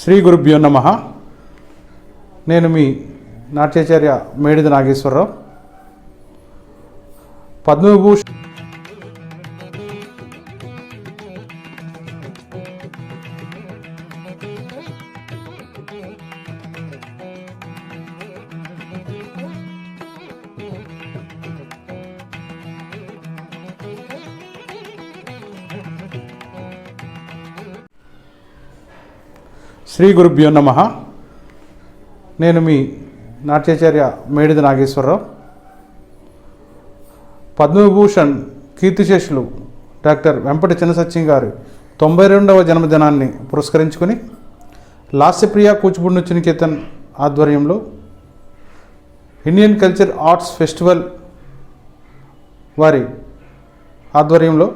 శ్రీ గురుభ్యో నమః. నేను మీ నాట్యాచార్య మేడిద నాగేశ్వరరావు. పద్మవిభూషణ్ శ్రీ గురుభ్యో నమః. నేను మీ నాట్యాచార్య మేడిద నాగేశ్వరరావు. పద్మవిభూషణ్ కీర్తిశేషులు డాక్టర్ వెంపటి చిన్నసత్యం గారి 92వ జన్మదినాన్ని పురస్కరించుకొని లాస్యప్రియ కూచిపూడి నృత్య నికేతన్ ఆధ్వర్యంలో ఇండియన్ కల్చర్ ఆర్ట్స్ ఫెస్టివల్ వారి ఆధ్వర్యంలో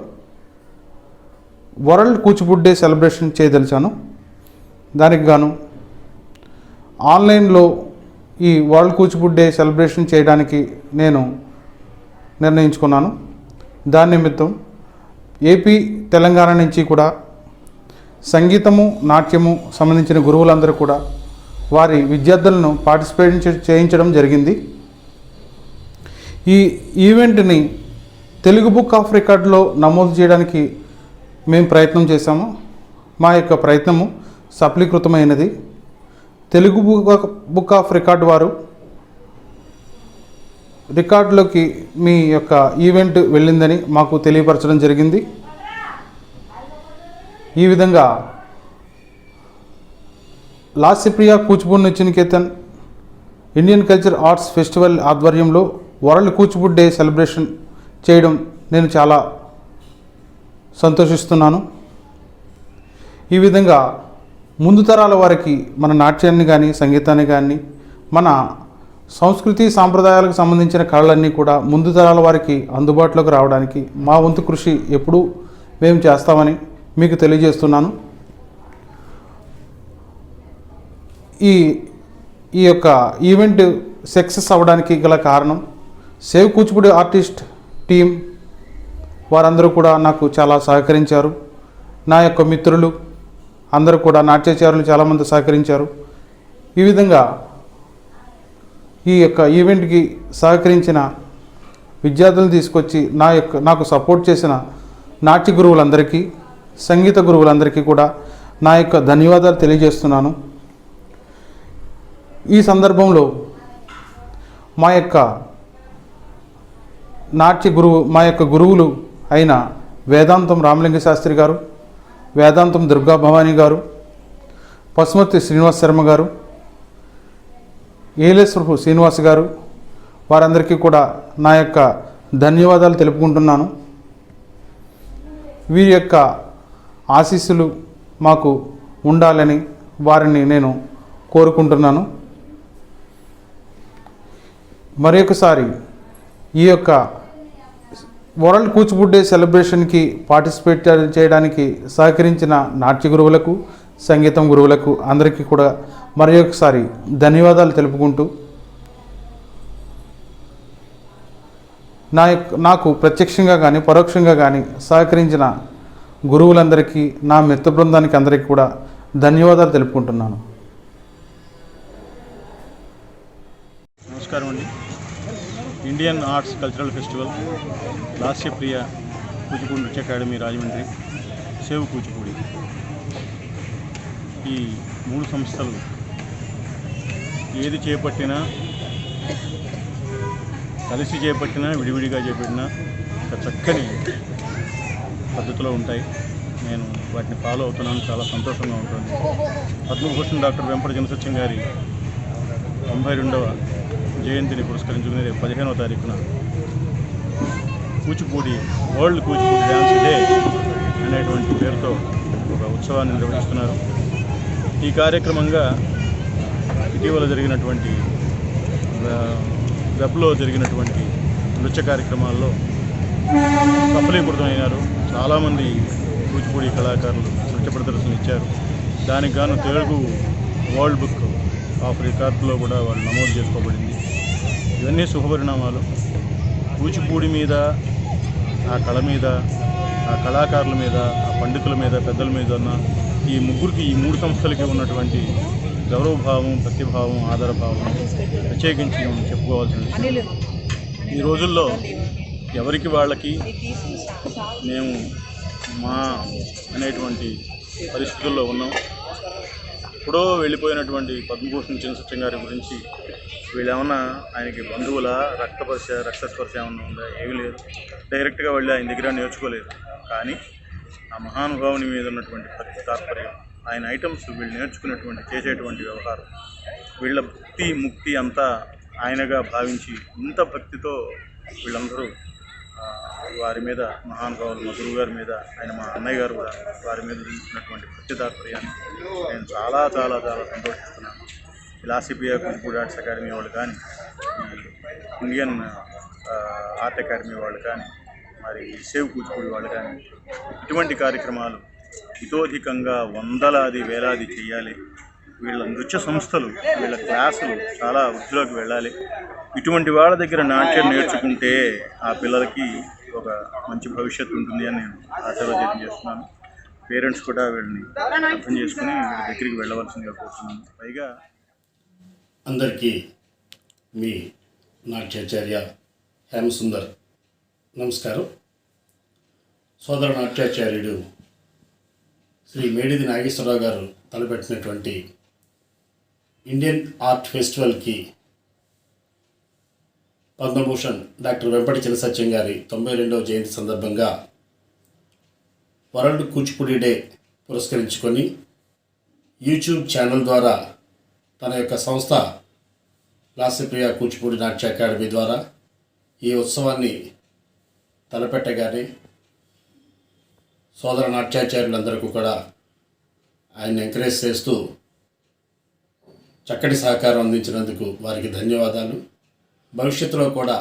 వరల్డ్ కూచిపూడి డే సెలబ్రేషన్ చేయదలిచాను. దానికి గాను ఆన్లైన్లో ఈ వరల్డ్ కూచిపూడి డే సెలబ్రేషన్ చేయడానికి నేను నిర్ణయించుకున్నాను. దాని నిమిత్తం ఏపీ తెలంగాణ నుంచి కూడా సంగీతము నాట్యము సంబంధించిన గురువులందరూ కూడా వారి విద్యార్థులను పార్టిసిపేట్ చేయించడం జరిగింది. ఈ ఈవెంట్ని తెలుగు బుక్ ఆఫ్ రికార్డులో నమోదు చేయడానికి మేము ప్రయత్నం చేశాము. మా యొక్క ప్రయత్నము సఫలీకృతమైనది. తెలుగు బుక్ ఆఫ్ రికార్డు వారు రికార్డులోకి మీ యొక్క ఈవెంట్ వెళ్ళిందని మాకు తెలియపరచడం జరిగింది. ఈ విధంగా లాస్యప్రియ కూచిపూడి నృత్య Niketan Indian culture arts festival ఆధ్వర్యంలో వరల్డ్ కూచిపూడి డే సెలబ్రేషన్ చేయడం నేను చాలా సంతోషిస్తున్నాను. ఈ విధంగా ముందు తరాల వారికి మన నాట్యాన్ని కానీ సంగీతాన్ని కానీ మన సంస్కృతి సాంప్రదాయాలకు సంబంధించిన కళలన్నీ కూడా ముందు తరాల వారికి అందుబాటులోకి రావడానికి మా వంతు కృషి ఎప్పుడూ మేము చేస్తామని మీకు తెలియజేస్తున్నాను. ఈ యొక్క ఈవెంట్ సక్సెస్ అవ్వడానికి గల కారణం సేవ్ కూచిపూడి ఆర్టిస్ట్ టీం వారందరూ కూడా నాకు చాలా సహకరించారు. నా యొక్క మిత్రులు అందరూ కూడా నాట్యాచారులు చాలామంది సహకరించారు. ఈ విధంగా ఈ యొక్క ఈవెంట్కి సహకరించిన విద్యార్థులను తీసుకొచ్చి నాకు సపోర్ట్ చేసిన నాట్య గురువులందరికీ సంగీత గురువులందరికీ కూడా నా యొక్క ధన్యవాదాలు తెలియజేస్తున్నాను. ఈ సందర్భంలో మా యొక్క గురువులు అయిన వేదాంతం రామలింగ శాస్త్రి గారు, వేదాంతం దుర్గా భవానీ గారు, పశుమతి శ్రీనివాస్ శర్మ గారు, ఏలేశ్వరపు శ్రీనివాస్ గారు, వారందరికీ కూడా నా యొక్క ధన్యవాదాలు తెలుపుకుంటున్నాను. వీరి యొక్క ఆశీస్సులు మాకు ఉండాలని వారిని నేను కోరుకుంటున్నాను. మరొకసారి ఈ యొక్క వరల్డ్ కూచిపూడి డే సెలబ్రేషన్కి పార్టిసిపేట్ చేయడానికి సహకరించిన నాట్య గురువులకు సంగీతం గురువులకు అందరికీ కూడా మరొకసారి ధన్యవాదాలు తెలుపుకుంటూ నాకు ప్రత్యక్షంగా కానీ పరోక్షంగా కానీ సహకరించిన గురువులందరికీ నా మిత్ర బృందానికి అందరికీ కూడా ధన్యవాదాలు తెలుపుకుంటున్నాను. నమస్కారం అండి. Indian arts cultural festival, Lasyapriya Kuchipudi నృత్య అకాడమీ రాజమండ్రి, సేవ్ కూచిపూడి, ఈ 3 సంస్థలు ఏది చేపట్టినా కలిసి చేపట్టినా విడివిడిగా చేపట్టినా ఒక చక్కని పద్ధతిలో ఉంటాయి. నేను వాటిని ఫాలో అవుతున్నాను, చాలా సంతోషంగా ఉంటుంది. పద్మభూషణ్ డాక్టర్ వెంపటి చినసత్యం గారి 92వ జయంతిని పురస్కరించుకుని రేపు 15వ తారీఖున Kuchipudi world Kuchipudi dance day అనేటువంటి పేరుతో ఒక ఉత్సవాన్ని నిర్వహిస్తున్నారు. ఈ కార్యక్రమంగా ఇటీవల జరిగినటువంటి వెబ్లో జరిగినటువంటి నృత్య కార్యక్రమాల్లో సఫలీకృతమైనారు. చాలామంది కూచిపూడి కళాకారులు నృత్య ప్రదర్శనలు ఇచ్చారు. దానికి గాను తెలుగు వరల్డ్ బుక్ ఆఫ్ రికార్డులో కూడా వాళ్ళు నమోదు చేసుకోబడింది. ఇవన్నీ శుభపరిణామాలు. కూచిపూడి మీద, ఆ కళ మీద, ఆ కళాకారుల మీద, ఆ పండితుల మీద, పెద్దల మీద ఉన్న ఈ ముగ్గురికి, ఈ 3 సంస్థలకి ఉన్నటువంటి గౌరవభావం, భక్తిభావం, ఆదరభావం ప్రత్యేకించి మనం చెప్పుకోవాల్సిన విషయం. ఈ రోజుల్లో ఎవరికి వాళ్ళకి మేము మా అనేటువంటి పరిస్థితుల్లో ఉన్నాం. ఎప్పుడో వెళ్ళిపోయినటువంటి పద్మభూషణ్ చినసత్యం గారి గురించి వీళ్ళేమన్నా ఆయనకి బంధువుల రక్తస్పర్శ ఏమన్నా ఉందా? ఏమీ లేదు. డైరెక్ట్గా వెళ్ళి ఆయన దగ్గర నేర్చుకోలేదు. కానీ ఆ మహానుభావుని మీద ఉన్నటువంటి భక్తి తాత్పర్యం, ఆయన ఐటమ్స్, వీళ్ళు నేర్చుకునేటువంటి చేసేటువంటి వ్యవహారం, వీళ్ళ భక్తి ముక్తి అంతా ఆయనగా భావించి ఇంత భక్తితో వీళ్ళందరూ వారి మీద, మహానుభావులు మా గురువు గారి మీద, ఆయన మా అన్నయ్య గారు కూడా వారి మీద చూపించినటువంటి భక్తి తాత్పర్యాన్ని నేను చాలా చాలా చాలా సంతోషిస్తున్నాను. లాసిపియా కూచిపూడి ఆర్ట్స్ అకాడమీ వాళ్ళు కానీ, ఇండియన్ ఆర్ట్ అకాడమీ వాళ్ళు కానీ, మరి సేవ్ కూచిపూడి వాళ్ళు కానీ ఇటువంటి కార్యక్రమాలు ఇతోధికంగా వందలాది వేలాది చేయాలి. వీళ్ళ నృత్య సంస్థలు, వీళ్ళ క్లాసులు చాలా వృద్ధిలోకి వెళ్ళాలి. ఇటువంటి వాళ్ళ దగ్గర నాట్యం నేర్చుకుంటే ఆ పిల్లలకి ఒక మంచి భవిష్యత్తు ఉంటుంది అని నేను ఆశావాదం చేస్తున్నాను. పేరెంట్స్ కూడా వీళ్ళని అర్థం చేసుకుని వీళ్ళ దగ్గరికి వెళ్ళవలసిందిగా కోరుతున్నాను. పైగా అందరికీ మీ నాట్యాచార్య హేమసుందర్ నమస్కారం. సోదర నాట్యాచార్యుడు శ్రీ మేడిది నాగేశ్వరరావు గారు తలపెట్టినటువంటి ఇండియన్ ఆర్ట్ ఫెస్టివల్కి పద్మభూషణ్ డాక్టర్ వెంపటి చినసత్యం గారి 92వ జయంతి సందర్భంగా వరల్డ్ కూచిపూడి డే పురస్కరించుకొని యూట్యూబ్ ఛానల్ ద్వారా తన యొక్క సంస్థ లాస్యప్రియ కూచిపూడి నాట్య అకాడమీ ద్వారా ఈ ఉత్సవాన్ని తలపెట్టగానే సోదర నాట్యాచార్యులందరికీ కూడా ఆయన ఎంకరేజ్ చేస్తూ చక్కటి సహకారం అందించినందుకు వారికి ధన్యవాదాలు. భవిష్యత్తులో కూడా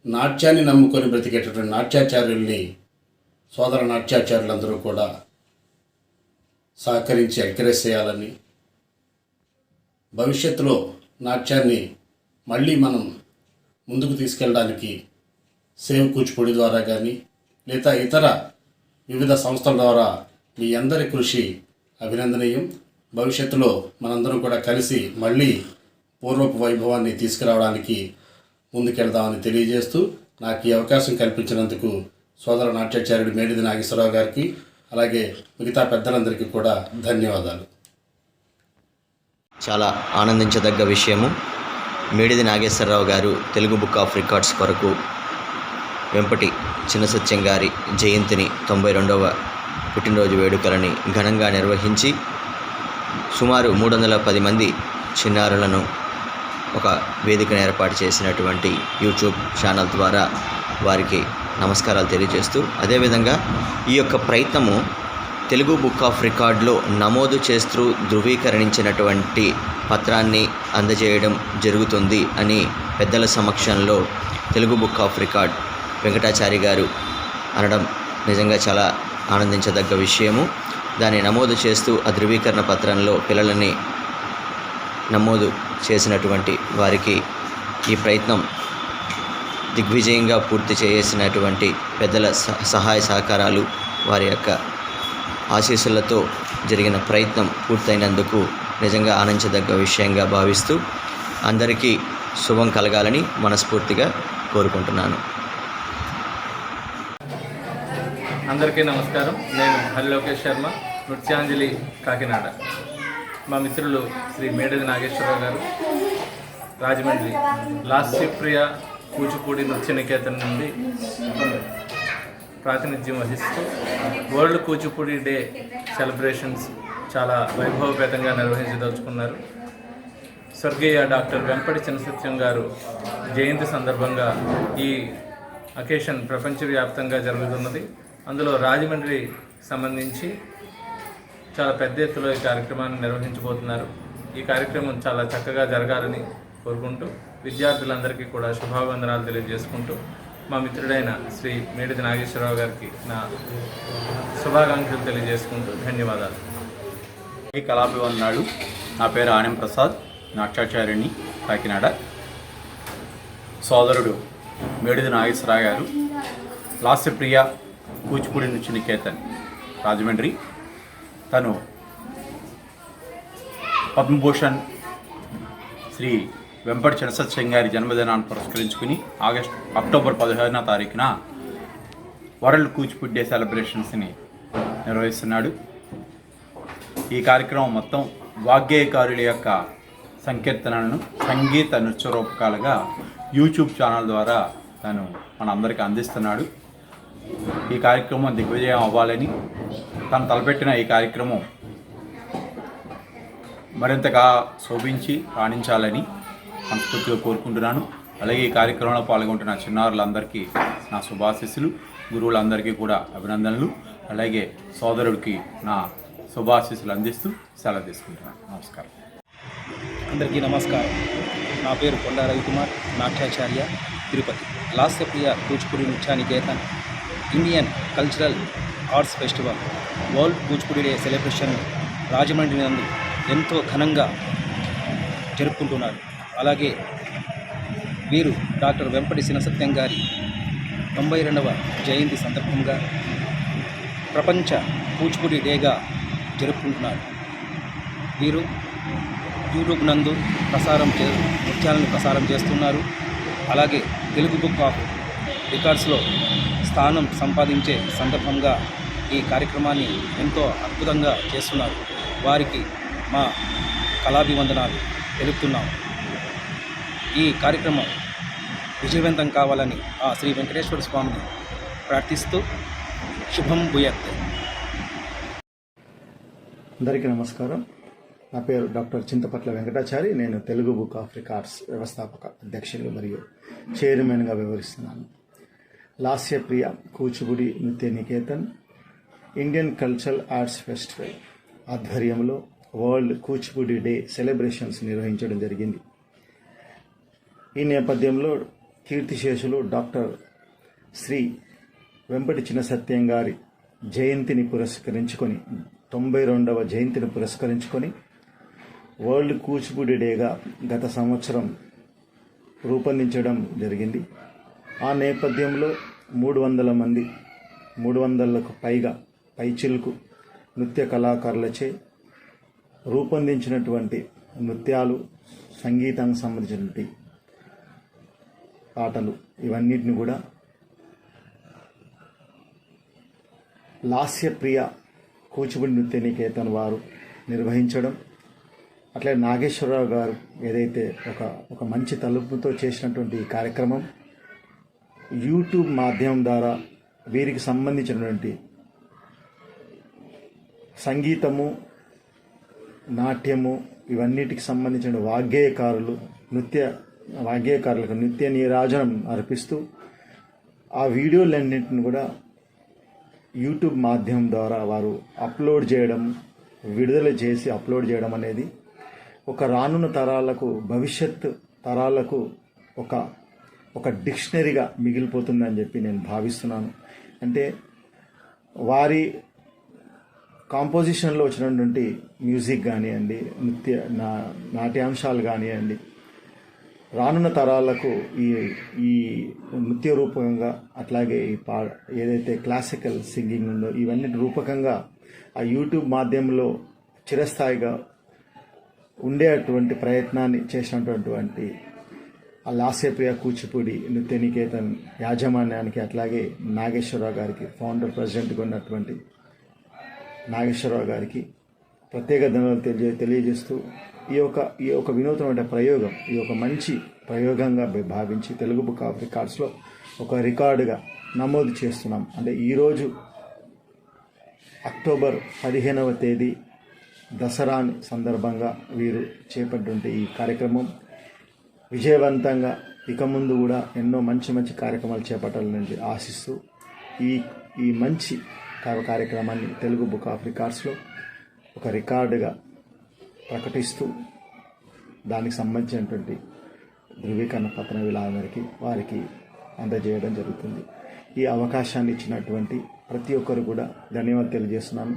నాట్యాన్ని నమ్ముకొని బ్రతికేటటువంటి నాట్యాచార్యుల్ని సోదర నాట్యాచార్యులందరూ కూడా సహకరించి ఎంకరేజ్ చేయాలని, భవిష్యత్తులో నాట్యాన్ని మళ్ళీ మనం ముందుకు తీసుకెళ్ళడానికి సేవ్ కూచిపూడి ద్వారా కానీ లేదా ఇతర వివిధ సంస్థల ద్వారా మీ అందరి కృషి అభినందనీయం. భవిష్యత్తులో మనందరం కూడా కలిసి మళ్ళీ పూర్వపు వైభవాన్ని తీసుకురావడానికి ముందుకెళ్దామని తెలియజేస్తూ నాకు ఈ అవకాశం కల్పించినందుకు సోదర నాట్యాచార్యుడు మేడిది నాగేశ్వరరావు గారికి అలాగే మిగతా పెద్దలందరికీ కూడా ధన్యవాదాలు. చాలా ఆనందించదగ్గ విషయము. మేడిది నాగేశ్వరరావు గారు తెలుగు బుక్ ఆఫ్ రికార్డ్స్ కొరకు వెంపటి చినసత్యం గారి జయంతిని 92వ పుట్టినరోజు వేడుకలని ఘనంగా నిర్వహించి సుమారు 310 మంది చిన్నారులను ఒక వేదికను ఏర్పాటు చేసినటువంటి యూట్యూబ్ ఛానల్ ద్వారా వారికి నమస్కారాలు తెలియజేస్తూ, అదేవిధంగా ఈ యొక్క ప్రయత్నము తెలుగు బుక్ ఆఫ్ రికార్డులో నమోదు చేస్తూ ధృవీకరించినటువంటి పత్రాన్ని అందజేయడం జరుగుతుంది అని పెద్దల సమక్షంలో Telugu book of record Venkatachari గారు అనడం నిజంగా చాలా ఆనందించదగ్గ విషయము. దాన్ని నమోదు చేస్తూ ఆ ధృవీకరణ పత్రంలో పిల్లలని నమోదు చేసినటువంటి వారికి ఈ ప్రయత్నం దిగ్విజయంగా పూర్తి చేసినటువంటి పెద్దల సహాయ సహకారాలు, వారి యొక్క ఆశీస్సులతో జరిగిన ప్రయత్నం పూర్తయినందుకు నిజంగా ఆనందించదగ్గ విషయంగా భావిస్తూ అందరికీ శుభం కలగాలని మనస్ఫూర్తిగా కోరుకుంటున్నాను. అందరికీ నమస్కారం. నేను హరిలోకేష్ శర్మ, నృత్యాంజలి, కాకినాడ. మా మిత్రులు శ్రీ మేడిది నాగేశ్వరరావు గారు రాజమండ్రి లాస్యప్రియ కూచిపూడి నృత్య నికేతన్ నుండి ప్రాతినిధ్యం వహిస్తూ వరల్డ్ కూచిపూడి డే సెలబ్రేషన్స్ చాలా వైభవపేతంగా నిర్వహించదలుచుకున్నారు. స్వర్గీయ డాక్టర్ వెంపటి చినసత్యం గారు జయంతి సందర్భంగా ఈ అకేషన్ ప్రపంచవ్యాప్తంగా జరుగుతున్నది. అందులో రాజమండ్రి సంబంధించి చాలా పెద్ద ఎత్తులో ఈ కార్యక్రమాన్ని నిర్వహించబోతున్నారు. ఈ కార్యక్రమం చాలా చక్కగా జరగాలని కోరుకుంటూ విద్యార్థులందరికీ కూడా శుభావందనాలు తెలియజేసుకుంటూ మా మిత్రుడైన శ్రీ మేడిది నాగేశ్వరరావు గారికి నా శుభాకాంక్షలు తెలియజేసుకుంటూ ధన్యవాదాలు. ఈ కళాభివందనాలు. నా పేరు ఆనం ప్రసాద్, నాట్యాచార్యుని, కాకినాడ. సోదరుడు మేడిది నాగేశ్వరరావు గారు లాస్యప్రియ కూచిపూడి నృత్య నికేతన్ రాజమండ్రి. తను పద్మభూషణ్ శ్రీ వెంపటి చినసత్యం గారి జన్మదినాన్ని పురస్కరించుకుని అక్టోబర్ 15వ తారీఖున వరల్డ్ కూచిపూడి డే సెలబ్రేషన్స్ని నిర్వహిస్తున్నాడు. ఈ కార్యక్రమం మొత్తం వాగ్గేయకారుల యొక్క సంకీర్తనలను సంగీత నృత్య రూపకాలుగా యూట్యూబ్ ఛానల్ ద్వారా తను మనందరికీ అందిస్తున్నాడు. ఈ కార్యక్రమం దిగ్విజయం అవ్వాలని, తను తలపెట్టిన ఈ కార్యక్రమం మరింతగా శోభించి రాణించాలని మనస్ఫూర్తిగా కోరుకుంటున్నాను. అలాగే ఈ కార్యక్రమంలో పాల్గొంటున్న చిన్నారులందరికీ నా శుభాశీస్సులు, గురువులందరికీ కూడా అభినందనలు, అలాగే సోదరుడికి నా శుభాశీస్సులు అందిస్తూ సెలవు తీసుకుంటున్నాను. నమస్కారం. అందరికీ నమస్కారం. నా పేరు కొండా రవికుమార్, నాట్యాచార్య, తిరుపతి. లాస్యప్రియ కూచిపూడి నృత్య Niketan Indian cultural arts festival world Kuchipudi day celebration Rajahmundry నందు ఎంతో ఘనంగా జరుపుకుంటున్నారు. అలాగే వీరు డాక్టర్ వెంపటి చినసత్యం గారి 92వ జయంతి సందర్భంగా ప్రపంచ కూచిపూడి డేగా జరుపుకుంటున్నారు. వీరు యూట్యూబ్ నందు నృత్యాలను ప్రసారం చేస్తున్నారు. అలాగే తెలుగు బుక్ ఆఫ్ రికార్డ్స్లో స్థానం సంపాదించే సందర్భంగా ఈ కార్యక్రమాన్ని ఎంతో అద్భుతంగా చేస్తున్నారు. వారికి మా కళాభివందనాలు తెలుపుతున్నాము. ఈ కార్యక్రమం విజయవంతం కావాలని ఆ శ్రీ వెంకటేశ్వర స్వామిని ప్రార్థిస్తూ శుభం భూయత్. అందరికీ నమస్కారం. నా పేరు డాక్టర్ చింతపట్ల వెంకటాచారి. నేను తెలుగు బుక్ ఆఫ్ రికార్డ్స్ వ్యవస్థాపక అధ్యక్షులు మరియు చైర్మన్గా వ్యవహరిస్తున్నాను. లాస్యప్రియ కూచిపూడి నృత్య Niketan Indian cultural arts festival ఆధ్వర్యంలో వరల్డ్ కూచిపూడి డే సెలబ్రేషన్స్ నిర్వహించడం జరిగింది. ఈ నేపథ్యంలో కీర్తిశేషులు డాక్టర్ శ్రీ వెంపటి చినసత్యం గారి జయంతిని పురస్కరించుకొని 92వ జయంతిని పురస్కరించుకొని వరల్డ్ కూచిపూడి డేగా గత సంవత్సరం రూపొందించడం జరిగింది. ఆ నేపథ్యంలో 300లకు పైచిలుకు నృత్య కళాకారులచే రూపొందించినటువంటి నృత్యాలు, సంగీతానికి సంబంధించినటువంటి పాటలు, ఇవన్నిటిని కూడా లాస్యప్రియ కూచిపూడి నృత్య నికేతన్ వారు నిర్వహించడం, అట్లే నాగేశ్వరరావు గారు ఏదైతే ఒక మంచి తలుపుతో చేసినటువంటి ఈ కార్యక్రమం యూట్యూబ్ మాధ్యమం ద్వారా వీరికి సంబంధించినటువంటి సంగీతము, నాట్యము, ఇవన్నిటికి సంబంధించిన వాగ్గేయకారులకు నృత్య నీరాజనం అర్పిస్తూ ఆ వీడియోలన్నింటిని కూడా యూట్యూబ్ మాధ్యమం ద్వారా వారు అప్లోడ్ చేయడం, విడుదల చేసి అప్లోడ్ చేయడం అనేది ఒక రానున్న తరాలకు, భవిష్యత్ తరాలకు ఒక డిక్షనరీగా మిగిలిపోతుందని చెప్పి నేను భావిస్తున్నాను. అంటే వారి కాంపోజిషన్లో వచ్చినటువంటి మ్యూజిక్ కానివ్వండి, నాట్యాంశాలు కానివ్వండి, రానున్న తరాలకు ఈ నృత్య రూపకంగా, అట్లాగే ఏదైతే క్లాసికల్ సింగింగ్ ఉందో ఇవన్నీ రూపకంగా ఆ యూట్యూబ్ మాధ్యమంలో చిరస్థాయిగా ఉండేటువంటి ప్రయత్నాన్ని చేసినటువంటి ఆ లాస్యప్రియ కూచిపూడి నృత్య నికేతన్ యాజమాన్యానికి, అట్లాగే నాగేశ్వరరావు గారికి, ఫౌండర్ ప్రెసిడెంట్గా ఉన్నటువంటి నాగేశ్వరరావు గారికి ప్రత్యేక ధన్యవాదాలు తెలియజేస్తూ ఈ యొక్క వినూత్నమైన ప్రయోగం, ఈ యొక్క మంచి ప్రయోగంగా భావించి తెలుగు బుక్ ఆఫ్ రికార్డ్స్లో ఒక రికార్డుగా నమోదు చేస్తున్నాం. అంటే ఈరోజు అక్టోబర్ 15వ తేదీ దసరా సందర్భంగా వీరు చేపట్టినటువంటి ఈ కార్యక్రమం విజయవంతంగా ఇక ముందు కూడా ఎన్నో మంచి మంచి కార్యక్రమాలు చేపట్టాలని ఆశిస్తూ ఈ మంచి కార్యక్రమాన్ని తెలుగు బుక్ ఆఫ్ రికార్డ్స్లో ఒక రికార్డుగా ప్రకటిస్తూ దానికి సంబంధించినటువంటి ధృవీకరణ పత్రం వీళ్ళందరికీ వారికి అందజేయడం జరుగుతుంది. ఈ అవకాశాన్ని ఇచ్చినటువంటి ప్రతి ఒక్కరు కూడా ధన్యవాదాలు తెలియజేస్తున్నాను.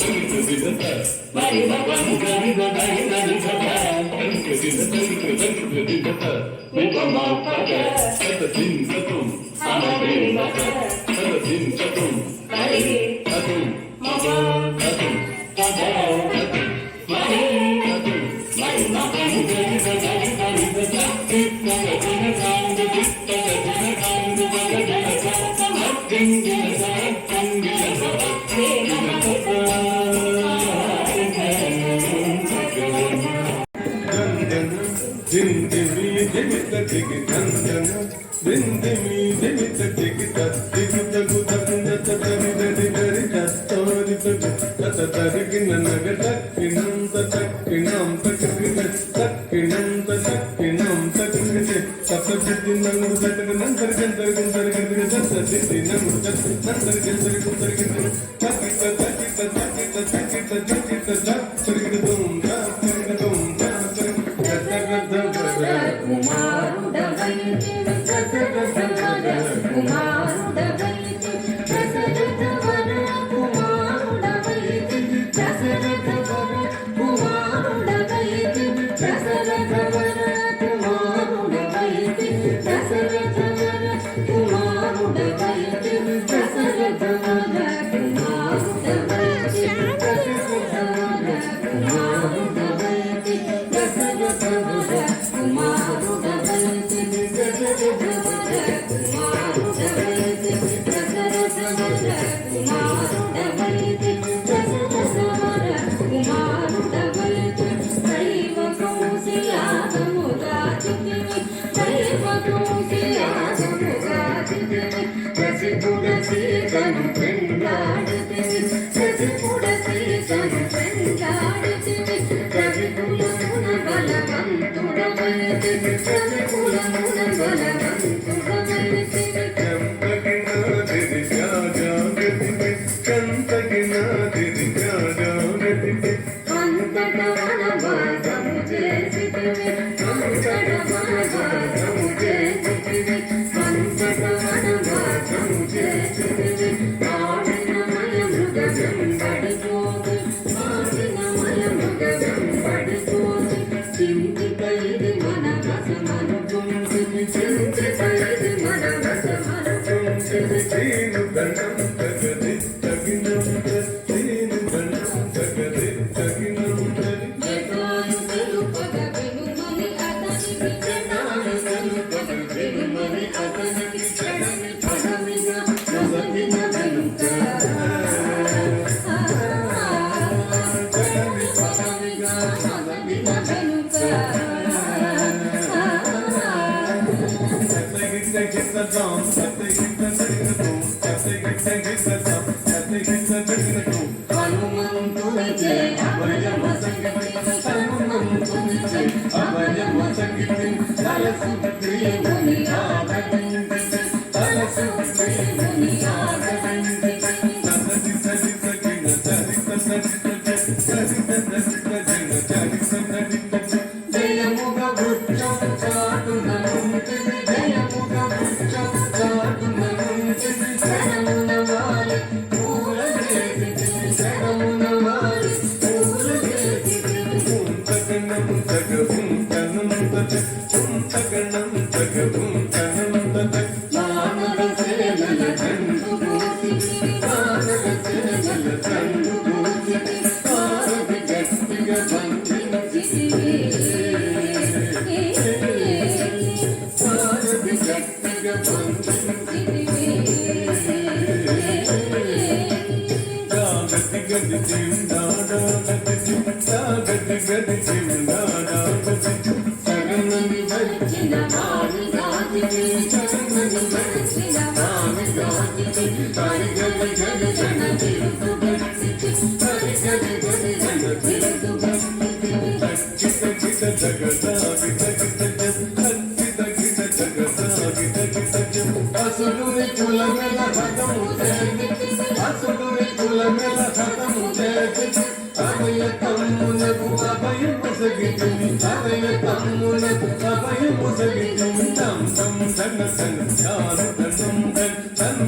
Thank you.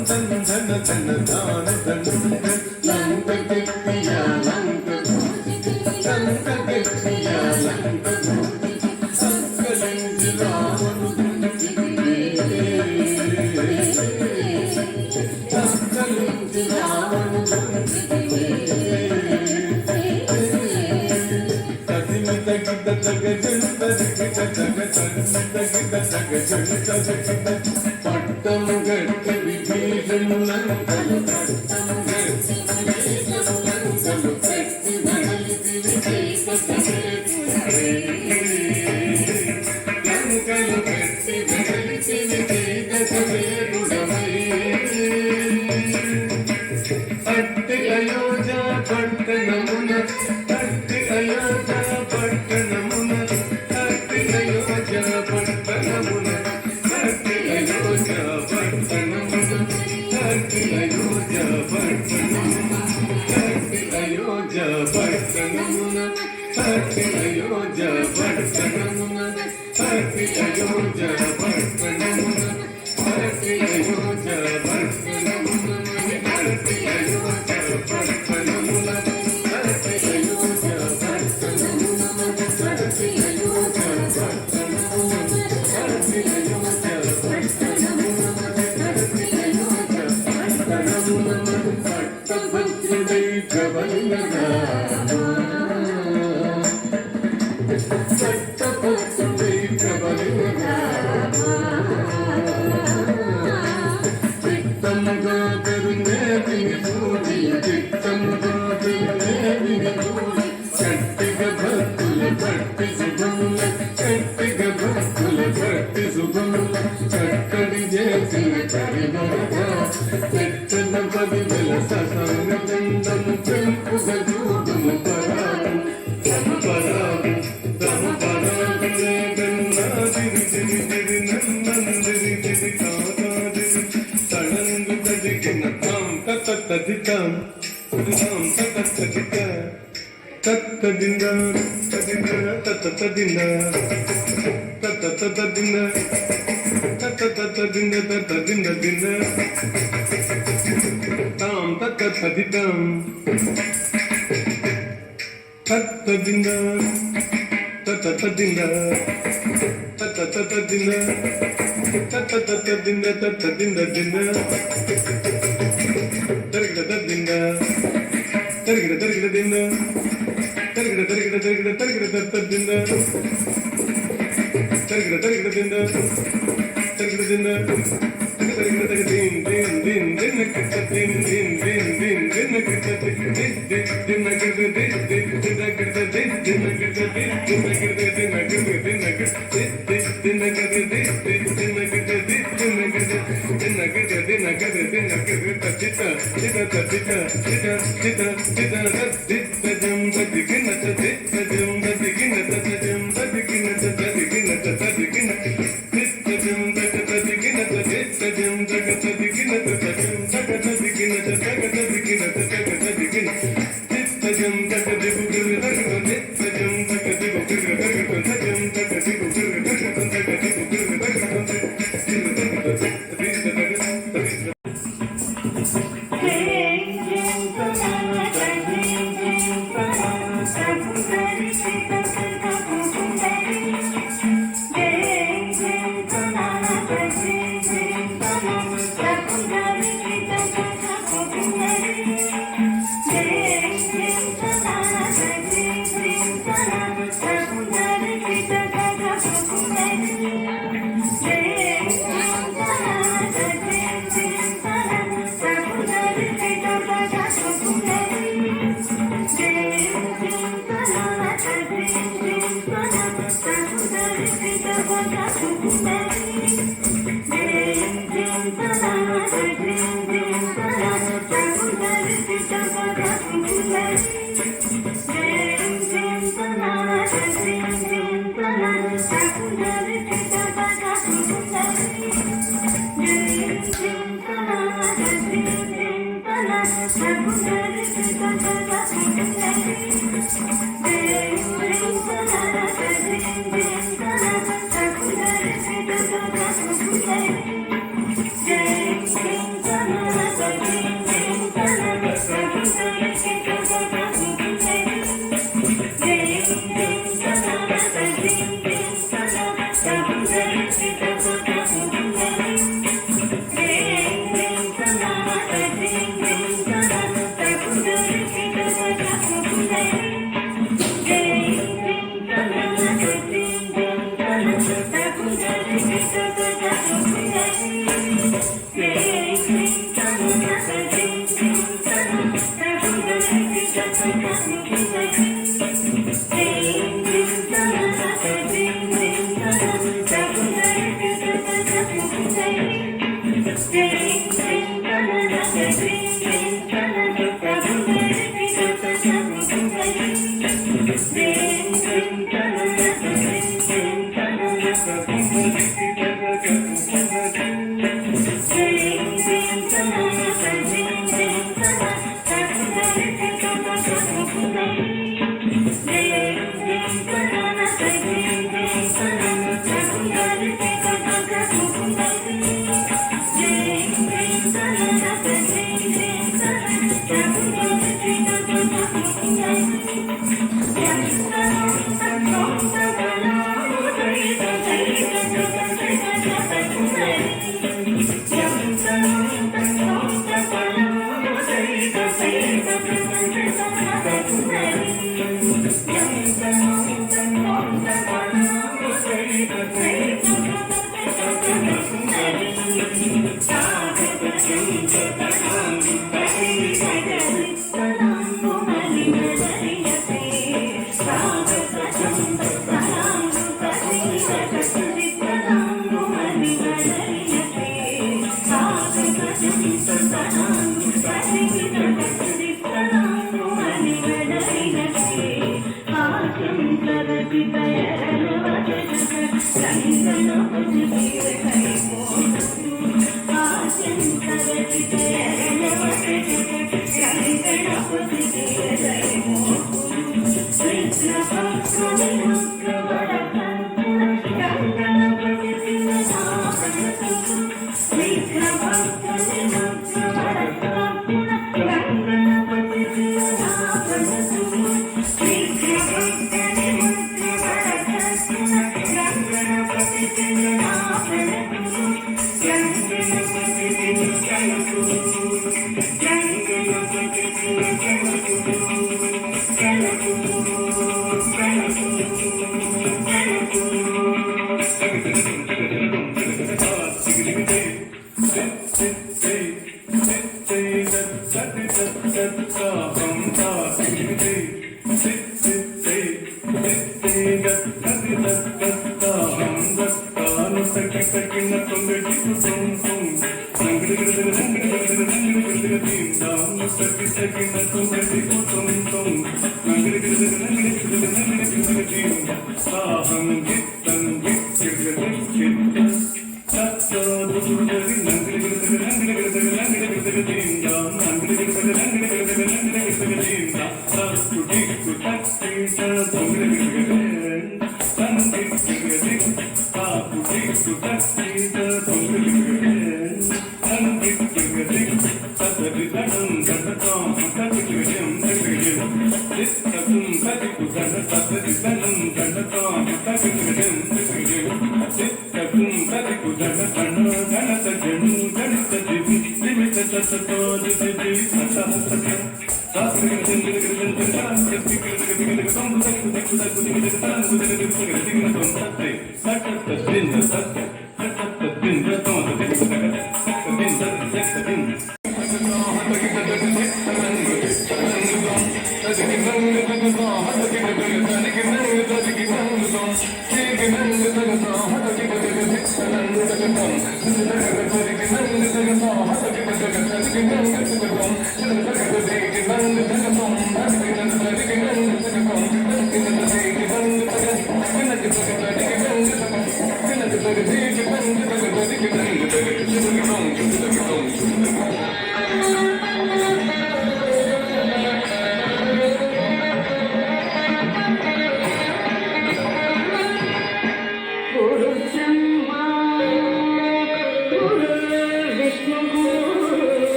ధన ధన ధన ధన పట్టము గట్టి విభీషణులంకలు పట్టము గట్టి విభీషణులంకలు పెట్టి బడలిది విజేతమే లంకలు పెట్టి బడలిది విజేతమే అట్టి అయోధ్య పట్టణమున అట్టి అయోధ్య పట్టణమున అట్టి అయోధ్య పట్టణమున అట్టి అయోధ్య పట్టణమున అట్టి అయోధ్య పట్టణమున అట్టి అయోధ్య పట్టణమున అట్టి అయోధ్య పట్టణమున అట్టి అయోధ్య పట్టణమున అట్టి అయోధ్య పట్టణమున చక్కడి చేసిన చరిమరగా చెట్టన పదివెల ససంగదండము పెంపుగా చూడుము పరాము పరాము తమ పరాము లేదన్నాదిరి దిరి దిరి నన్నందిరి దిరి కాదాదిరి తడంగు తదిగిన తాం తతదితాం తాం తతదిత తత్తదింద తదింద తతదింద తతదింద తతదింద తతదింద దింద తాం తతదితాం తత్తదింద తతదింద తతదింద తతదింద తతదింద దింద తరిగిడ దింద తరిగిడ తరిగిడ దింద తరిగిడ తరిగిడ తరిగిడ తరిగిడ తత్తదింద తరిగిడ తరిగిడ దింద తరిగిడ దింద తరిగిడ తరిగిడ దిన్ దిన్ దిన్ దిన్ కిట దిన్ దిన్ దిన్ దిన్ దిన్ కిట దిన్ దిన్ దిన్ కిట దిన్ దిన్ దిన్ కిట దిన్ దిన్ కిట దిన్ దిన్ కిట దిన్ కిట దిన్ కిట దిన్ కిట దిన్ దిన్ కిట దిన్ దిన్ కిట దిన్ కిట దిన్ కిట దిన్ కిట చిత చిత చిత చిత చిత చిత చిత జం దదికిన చిత జం దదికిన జం దదికిన దదికిన దదికిన చిత జం దదికిన చిత జం దదికిన జం దదికిన దదికిన దదికిన చిత జం దదికిన చిత జం Thank you.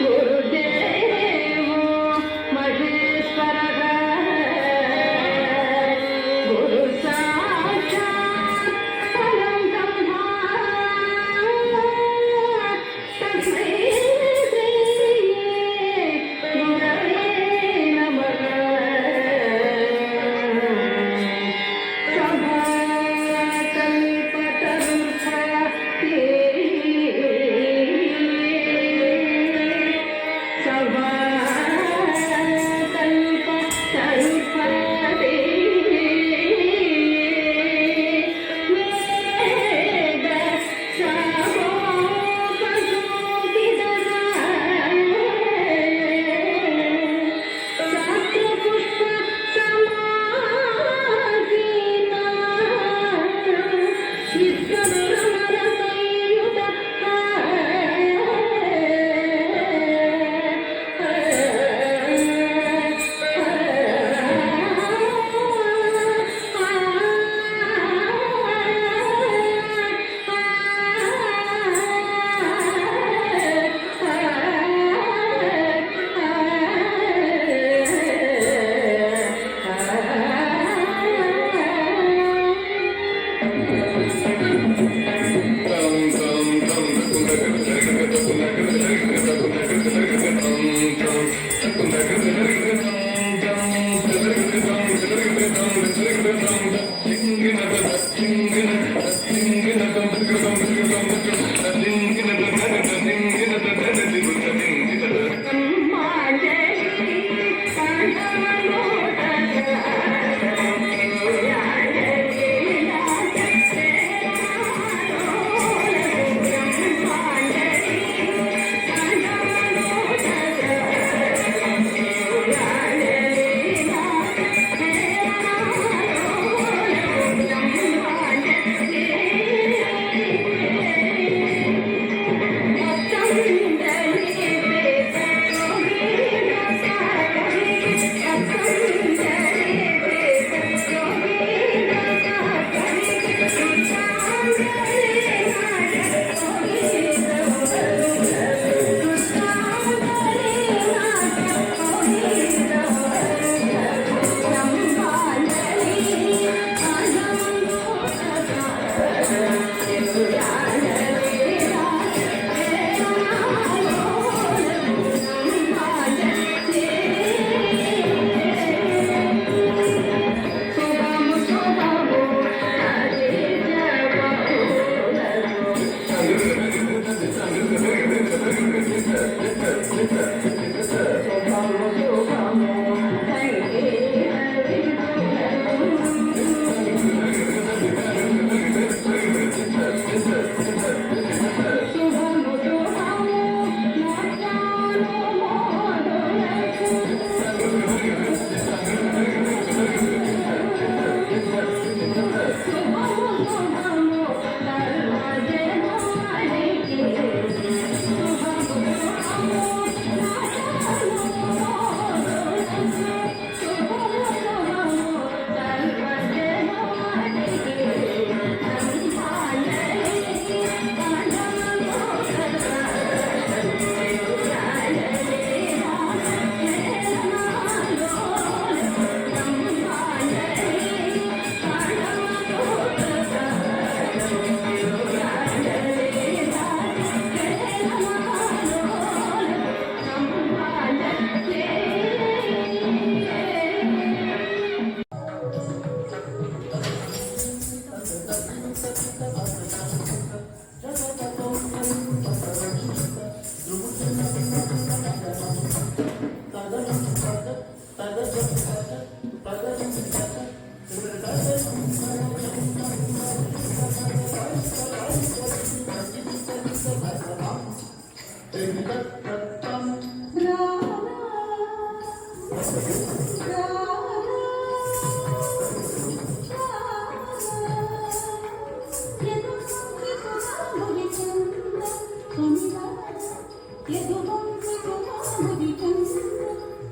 Guru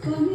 Thank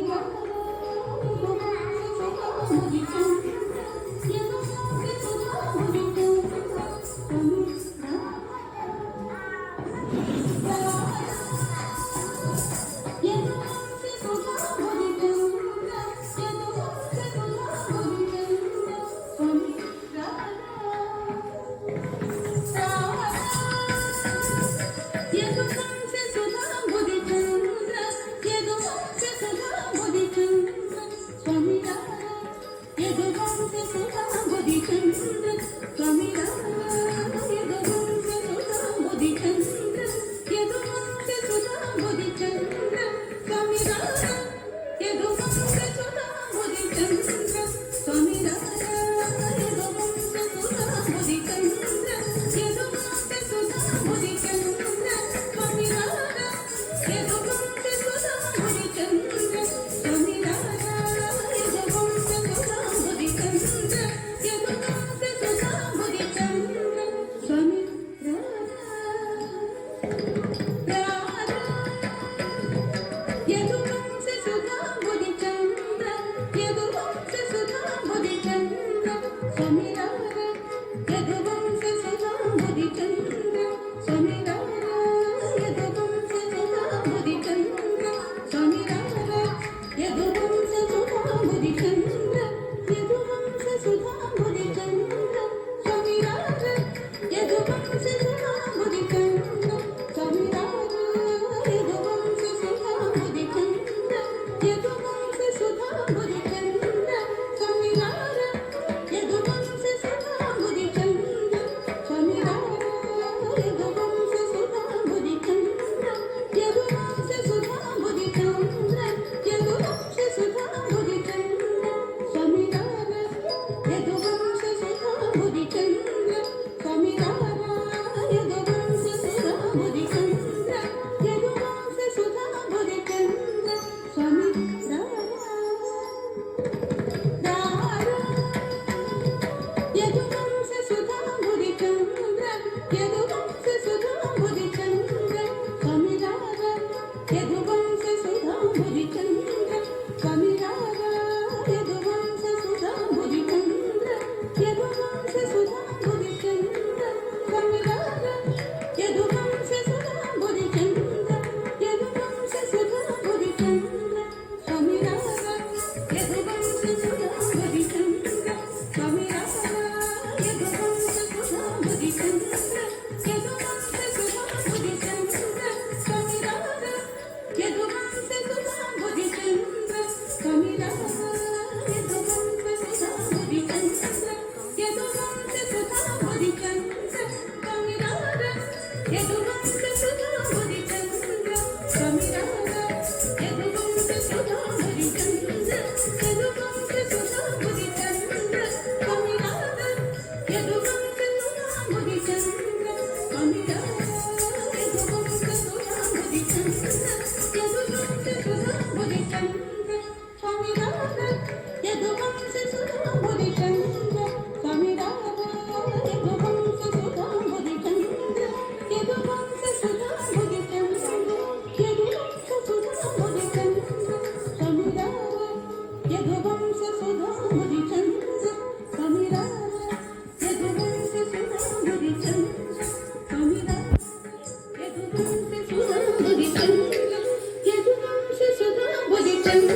you.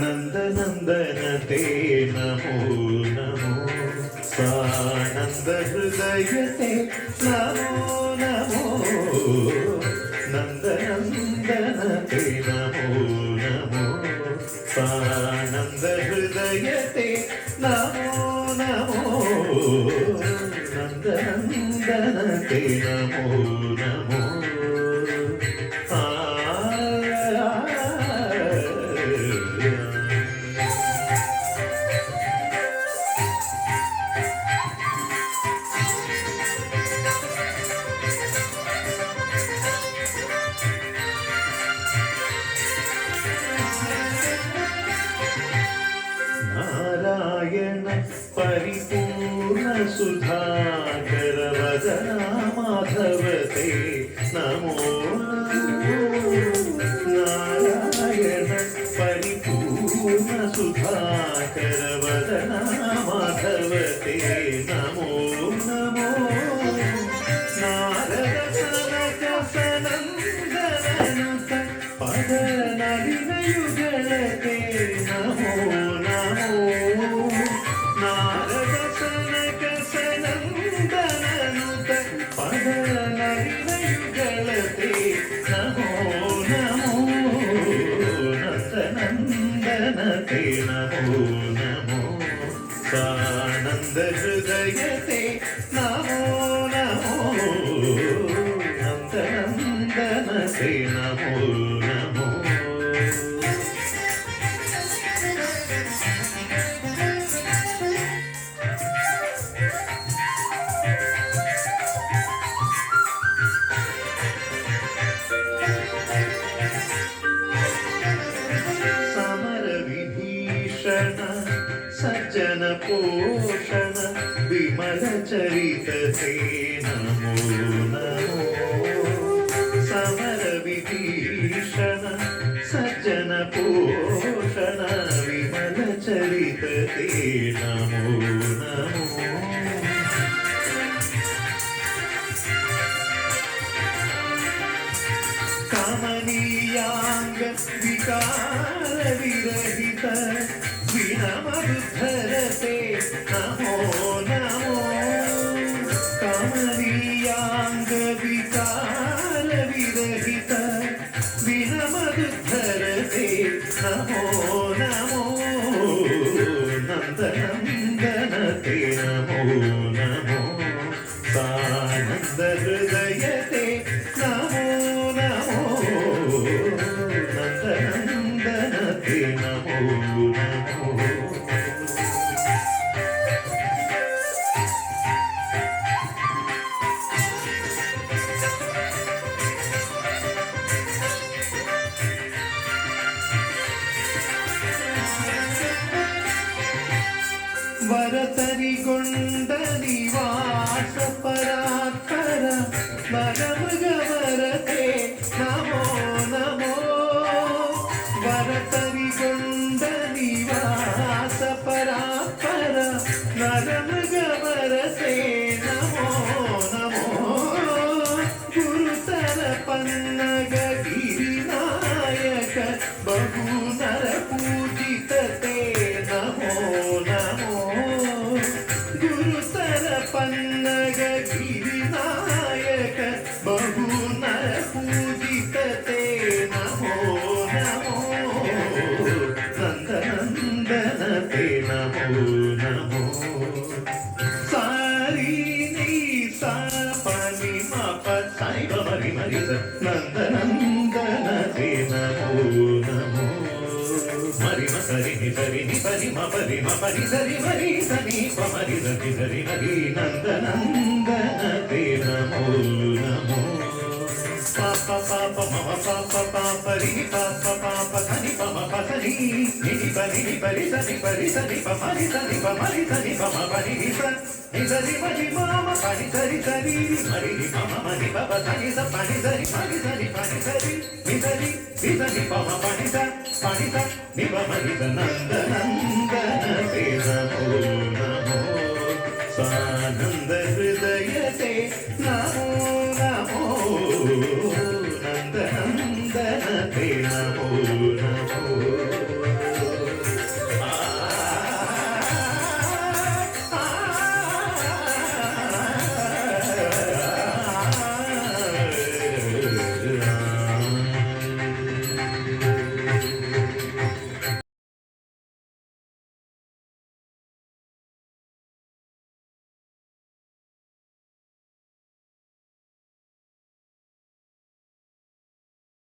नन्दनन्दनते Namo Namo स्वानन्दहृदयते Namo Namo नन्दनन्दनते Namo Namo स्वानन्दहृदयते Namo Namo नन्दनन्दनते Namo Namo Narayan परिपूर्ण सुधाकर वदना माधवते नमो नारायण परिपूर्ण सुधाकर वदना माधवते नमो नमो नारद सनक सनंदननुत पद नलिन युगलते नमो नारद सनक सनंदननुत पद नलिन युगलते नमो नमो नंद ते नमो नमो सानंद हृदय ते नमो नमो नंदनंदन ते नमो नमो सज्जन पोषण विमल चरित ते नमो नमो समर विभीषण सज्जन पोषण विमल चरित ते नमो नमो कमनीयांग विकार विरहित विनमधुधरते नमो नमो कमनीयांग विकार विरहित विनमधुधरते नमो नमो नंदनंदन ते नमो नमो सानंद हृदय ते नमो नमो नंदनंदन ते नमो नमो वरतरिगोंड निवास परात्पर वरमृगवरते नमो नमो वरतरिगोंड निवास परात्पर वरमृगवरते नमो नमो गुरुतर पन्नग गिरिनायक बहुनर पूजित ते नमो नमो गुरुतर पन्नग गिरिनायक बहुनर पूजित ते नमो नमो नंदनंदन ते नमो नमो सारी नी सा पानी माप साई बमरी मरी नंदनंदन ते नमो नमो मरि मरि निसरि निसरि मरि मरि सरि मरि सनि पमरि सरि सरि मरि नंदनंदन ते नमो नमो पाप पाप मम पाप पाप रि पाप पाप सनि पम पसनि निनि पनि परि सनि पमरि सनि पमरि सनि पम परि निसरि मरि मम परि सरि सरि मरि मम मनि पप सनि स पनि सरि मरि सनि पनि सरि निसरि निसरि पम पनि स पनि स नि पमरि स नंदनंदन ते नमो नमो सानंद